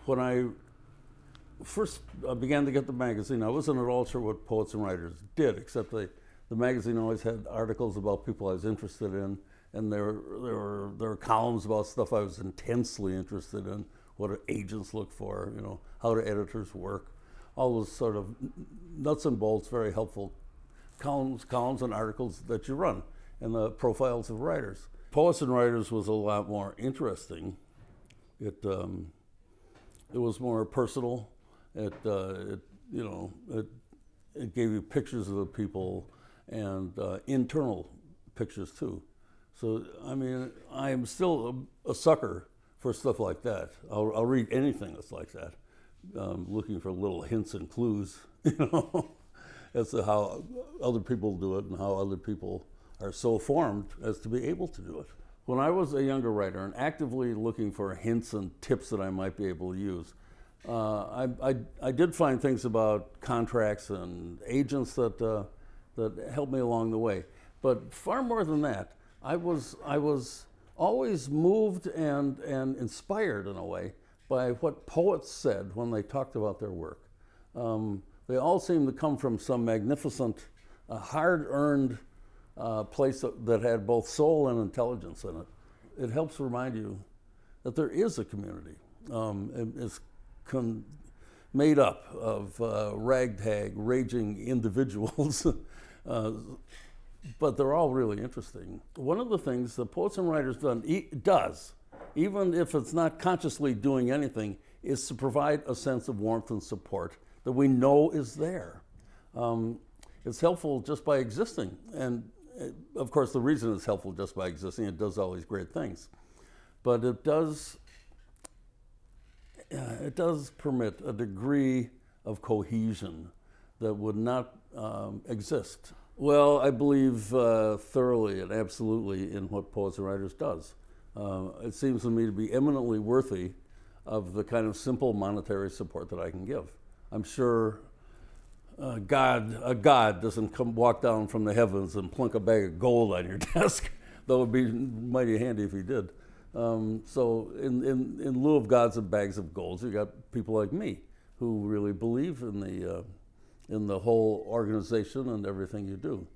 When I first began to get the magazine, I wasn't at all sure what Poets and Writers did, except the magazine always had articles about people I was interested in, and there were columns about stuff I was intensely interested in, what do agents look for, how do editors work, all those sort of nuts and bolts, very helpful columns and articles that you run, and the profiles of writers. Poets and Writers was a lot more interesting. It was more personal. It gave you pictures of the people and internal pictures too. So I mean, I am still a sucker for stuff like that. I'll read anything that's like that, looking for little hints and clues, as to how other people do it and how other people are so formed as to be able to do it. When I was a younger writer and actively looking for hints and tips that I might be able to use, I did find things about contracts and agents that helped me along the way. But far more than that, I was always moved and inspired in a way by what poets said when they talked about their work. They all seemed to come from some magnificent, hard-earned place that had both soul and intelligence in it. It helps remind you that there is a community. It's made up of ragtag, raging individuals, but they're all really interesting. One of the things that Poets and Writers does, even if it's not consciously doing anything, is to provide a sense of warmth and support that we know is there. It's helpful just by existing, and of course the reason it's helpful just by existing, it does all these great things, but it does permit a degree of cohesion that would not exist. Well, I believe thoroughly and absolutely in what Poets and Writers does. It seems to me to be eminently worthy of the kind of simple monetary support that I can give. I'm sure a God doesn't walk down from the heavens and plunk a bag of gold on your desk. That would be mighty handy if he did. So in lieu of gods and bags of gold, you got people like me who really believe in the whole organization and everything you do.